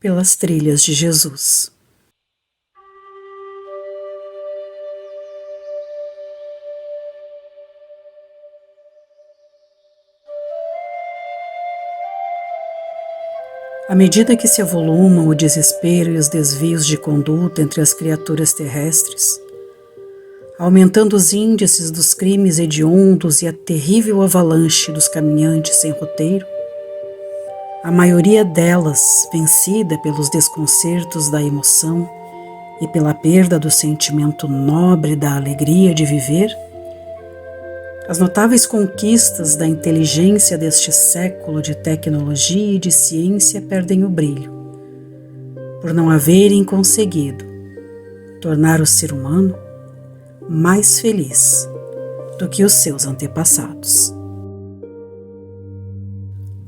pelas trilhas de Jesus. À medida que se avolumam o desespero e os desvios de conduta entre as criaturas terrestres, aumentando os índices dos crimes hediondos e a terrível avalanche dos caminhantes sem roteiro, a maioria delas, vencida pelos desconcertos da emoção e pela perda do sentimento nobre da alegria de viver, as notáveis conquistas da inteligência deste século de tecnologia e de ciência perdem o brilho, por não haverem conseguido tornar o ser humano mais feliz do que os seus antepassados.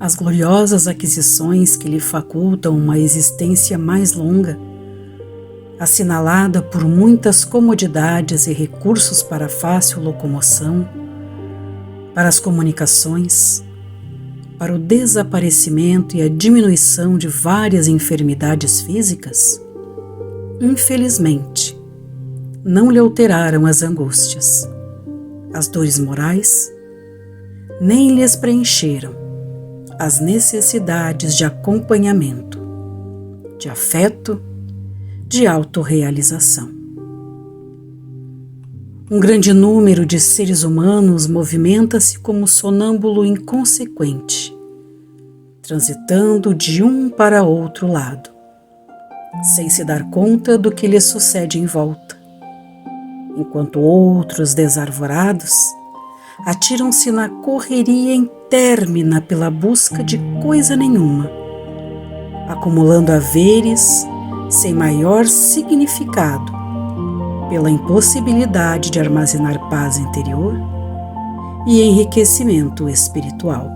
As gloriosas aquisições que lhe facultam uma existência mais longa, assinalada por muitas comodidades e recursos para a fácil locomoção, para as comunicações, para o desaparecimento e a diminuição de várias enfermidades físicas, infelizmente, não lhe alteraram as angústias, as dores morais, nem lhes preencheram as necessidades de acompanhamento, de afeto, de autorrealização. Um grande número de seres humanos movimenta-se como sonâmbulo inconsequente, transitando de um para outro lado, sem se dar conta do que lhe sucede em volta, enquanto outros desarvorados atiram-se na correria intermina pela busca de coisa nenhuma, acumulando haveres sem maior significado, pela impossibilidade de armazenar paz interior e enriquecimento espiritual.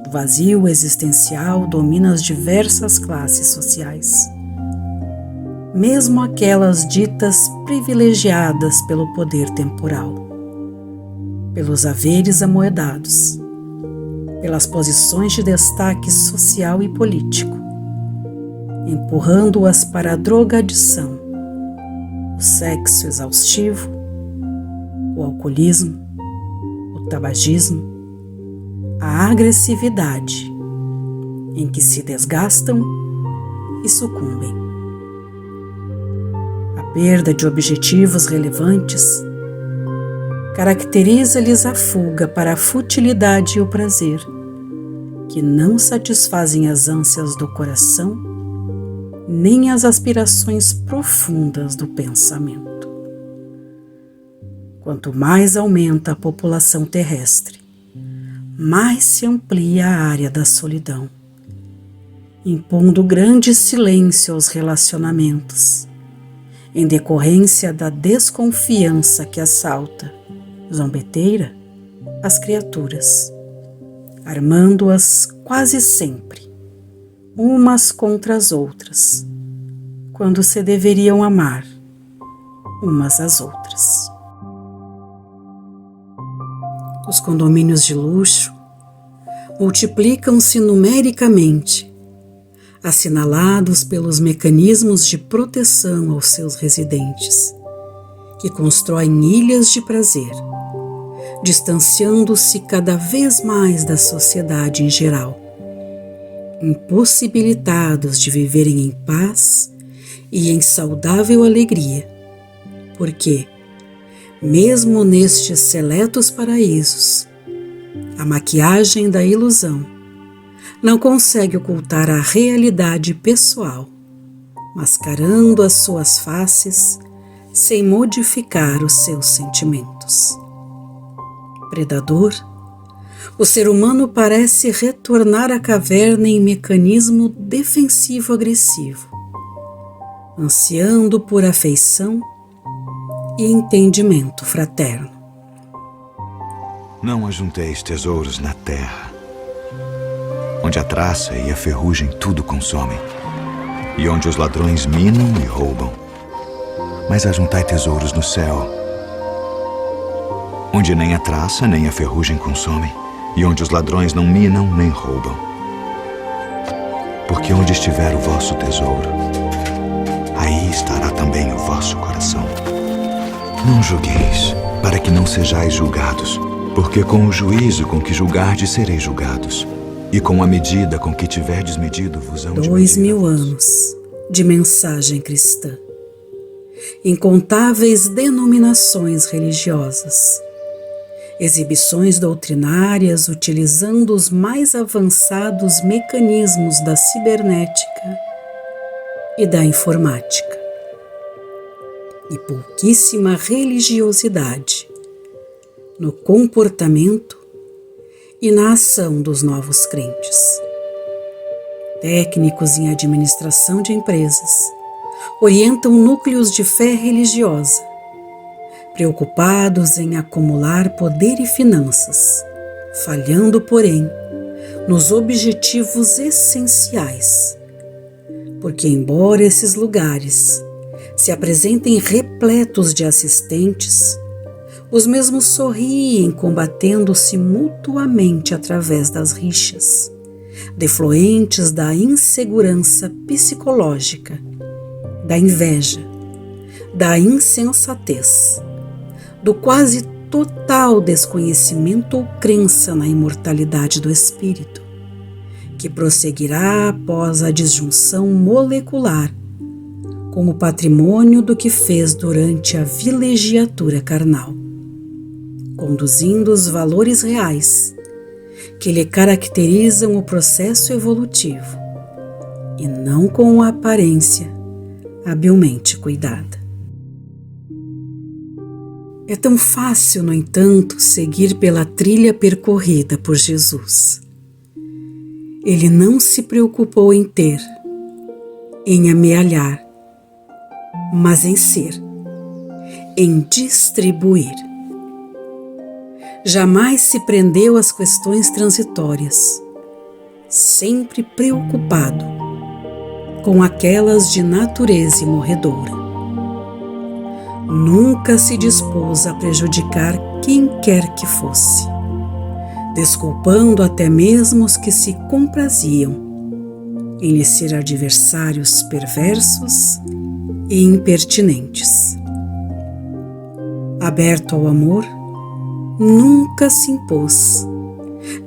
O vazio existencial domina as diversas classes sociais, mesmo aquelas ditas privilegiadas pelo poder temporal, pelos haveres amoedados, pelas posições de destaque social e político, empurrando-as para a drogadição, o sexo exaustivo, o alcoolismo, o tabagismo, a agressividade, em que se desgastam e sucumbem. A perda de objetivos relevantes caracteriza-lhes a fuga para a futilidade e o prazer, que não satisfazem as ânsias do coração nem as aspirações profundas do pensamento. Quanto mais aumenta a população terrestre, mais se amplia a área da solidão, impondo grande silêncio aos relacionamentos, em decorrência da desconfiança que assalta, zombeteira, as criaturas, armando-as quase sempre, umas contra as outras, quando se deveriam amar umas às outras. Os condomínios de luxo multiplicam-se numericamente, assinalados pelos mecanismos de proteção aos seus residentes, que constroem ilhas de prazer, distanciando-se cada vez mais da sociedade em geral, impossibilitados de viverem em paz e em saudável alegria, porque, mesmo nestes seletos paraísos, a maquiagem da ilusão não consegue ocultar a realidade pessoal, mascarando as suas faces sem modificar os seus sentimentos. Predador, o ser humano parece retornar à caverna em mecanismo defensivo-agressivo, ansiando por afeição e entendimento fraterno. Não ajunteis tesouros na terra, onde a traça e a ferrugem tudo consomem, e onde os ladrões minam e roubam. Mas ajuntai tesouros no céu, onde nem a traça nem a ferrugem consomem, e onde os ladrões não minam nem roubam. porque onde estiver o vosso tesouro, aí estará também o vosso coração. Não julgueis, para que não sejais julgados, porque com o juízo com que julgardes sereis julgados, e com a medida com que tiverdes medido vos hão de medir. 2000 anos de mensagem cristã, incontáveis denominações religiosas, exibições doutrinárias utilizando os mais avançados mecanismos da cibernética e da informática, e pouquíssima religiosidade no comportamento e na ação dos novos crentes. Técnicos em administração de empresas orientam núcleos de fé religiosa, preocupados em acumular poder e finanças, falhando, porém, nos objetivos essenciais. Porque, embora esses lugares se apresentem repletos de assistentes, os mesmos sorriem combatendo-se mutuamente através das rixas, defluentes da insegurança psicológica, da inveja, da insensatez, do quase total desconhecimento ou crença na imortalidade do espírito, que prosseguirá após a disjunção molecular com o patrimônio do que fez durante a vilegiatura carnal, conduzindo os valores reais que lhe caracterizam o processo evolutivo, e não com a aparência habilmente cuidada. É tão fácil, no entanto, seguir pela trilha percorrida por Jesus. Ele não se preocupou em ter, em amealhar, mas em ser, em distribuir. Jamais se prendeu às questões transitórias, sempre preocupado com aquelas de natureza imorredoura. Nunca se dispôs a prejudicar quem quer que fosse, desculpando até mesmo os que se compraziam em lhe ser adversários perversos e impertinentes. Aberto ao amor, nunca se impôs,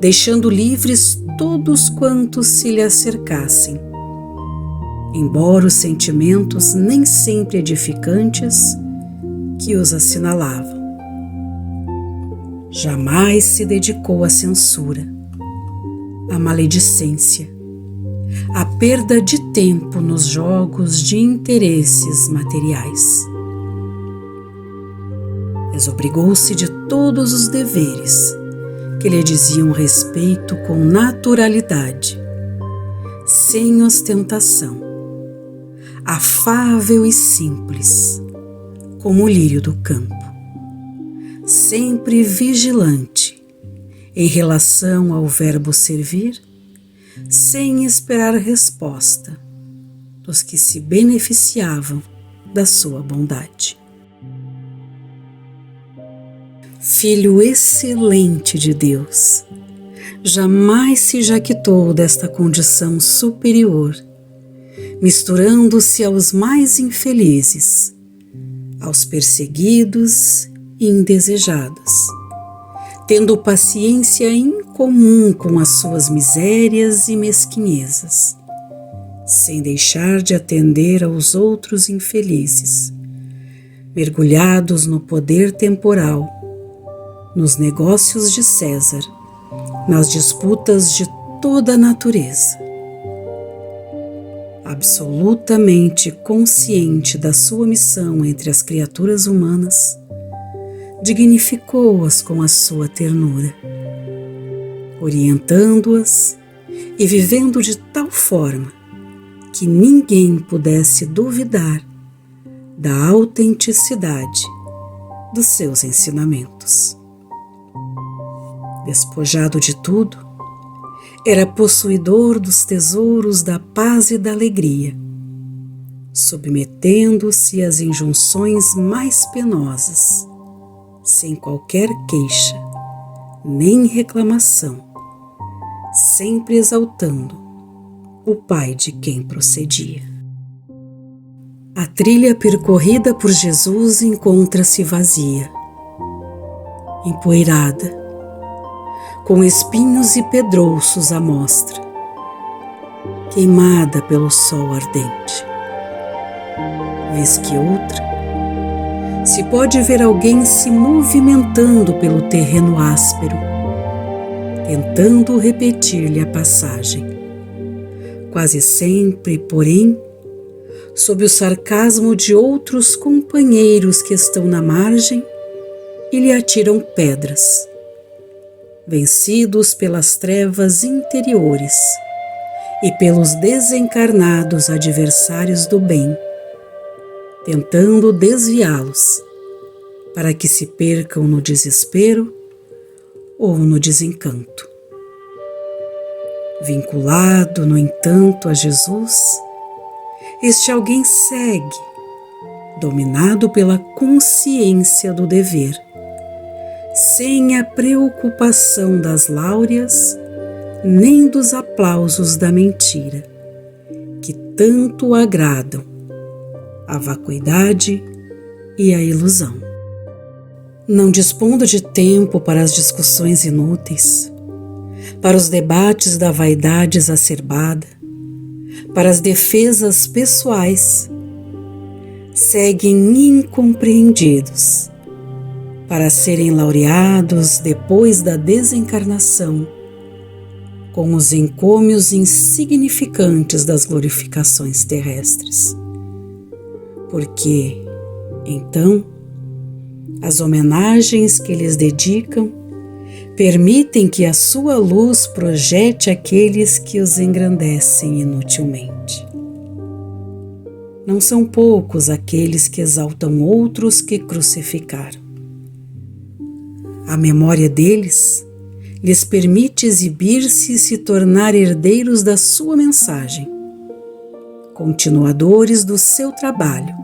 deixando livres todos quantos se lhe acercassem, embora os sentimentos nem sempre edificantes que os assinalavam. Jamais se dedicou à censura, à maledicência, à perda de tempo nos jogos de interesses materiais. Desobrigou-se de todos os deveres que lhe diziam respeito com naturalidade, sem ostentação, afável e simples, como o lírio do campo, sempre vigilante em relação ao verbo servir, sem esperar resposta dos que se beneficiavam da sua bondade. Filho excelente de Deus, jamais se jactou desta condição superior, misturando-se aos mais infelizes, aos perseguidos e indesejados, tendo paciência incomum com as suas misérias e mesquinhezas, sem deixar de atender aos outros infelizes, mergulhados no poder temporal, nos negócios de César, nas disputas de toda a natureza. Absolutamente consciente da sua missão entre as criaturas humanas, dignificou-as com a sua ternura, orientando-as e vivendo de tal forma que ninguém pudesse duvidar da autenticidade dos seus ensinamentos. Despojado de tudo, era possuidor dos tesouros da paz e da alegria, submetendo-se às injunções mais penosas, sem qualquer queixa, nem reclamação, sempre exaltando o pai de quem procedia. A trilha percorrida por Jesus encontra-se vazia, empoeirada, com espinhos e pedrouços à mostra, queimada pelo sol ardente. Vez que outra, se pode ver alguém se movimentando pelo terreno áspero, tentando repetir-lhe a passagem, quase sempre, porém, sob o sarcasmo de outros companheiros que estão na margem e lhe atiram pedras, vencidos pelas trevas interiores e pelos desencarnados adversários do bem, tentando desviá-los para que se percam no desespero ou no desencanto. Vinculado, no entanto, a Jesus, este alguém segue, dominado pela consciência do dever, sem a preocupação das láureas nem dos aplausos da mentira, que tanto agradam a vacuidade e a ilusão. Não dispondo de tempo para as discussões inúteis, para os debates da vaidade exacerbada, para as defesas pessoais, seguem incompreendidos, para serem laureados depois da desencarnação, com os encômios insignificantes das glorificações terrestres. Porque, então, as homenagens que lhes dedicam permitem que a sua luz projete aqueles que os engrandecem inutilmente. Não são poucos aqueles que exaltam outros que crucificaram. A memória deles lhes permite exibir-se e se tornar herdeiros da sua mensagem, continuadores do seu trabalho,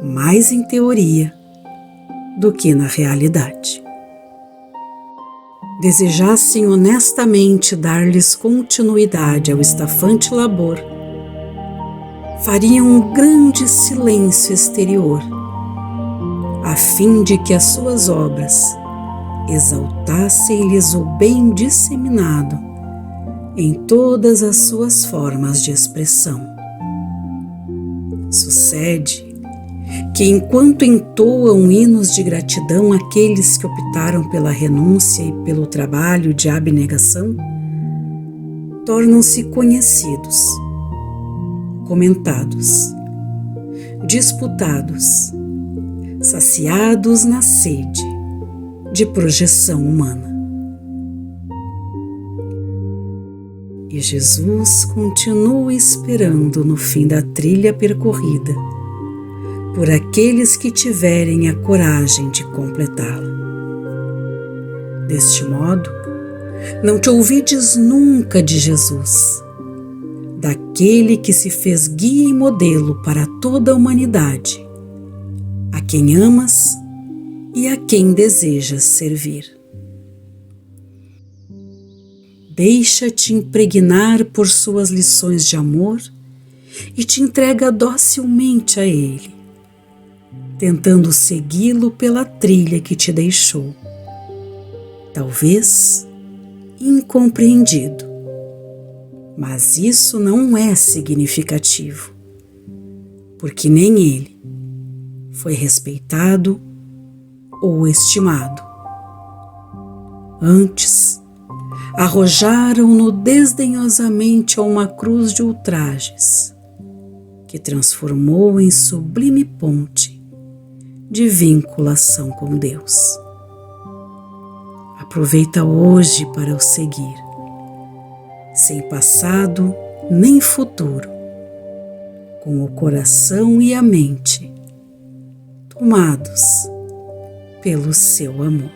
mais em teoria do que na realidade. Desejassem honestamente dar-lhes continuidade ao estafante labor, fariam um grande silêncio exterior, a fim de que as suas obras exaltassem-lhes o bem disseminado em todas as suas formas de expressão. Sucede que, enquanto entoam hinos de gratidão àqueles que optaram pela renúncia e pelo trabalho de abnegação, tornam-se conhecidos, comentados, disputados, saciados na sede de projeção humana. E Jesus continua esperando no fim da trilha percorrida por aqueles que tiverem a coragem de completá-la. Deste modo, não te ouvides nunca de Jesus, daquele que se fez guia e modelo para toda a humanidade, a quem amas e a quem desejas servir. Deixa-te impregnar por suas lições de amor e te entrega docilmente a Ele, tentando segui-lo pela trilha que te deixou, talvez incompreendido, mas isso não é significativo, porque nem ele foi respeitado ou estimado. Antes, arrojaram-no desdenhosamente a uma cruz de ultrajes, que transformou em sublime ponte de vinculação com Deus. Aproveita hoje para o seguir, sem passado nem futuro, com o coração e a mente tomados pelo seu amor.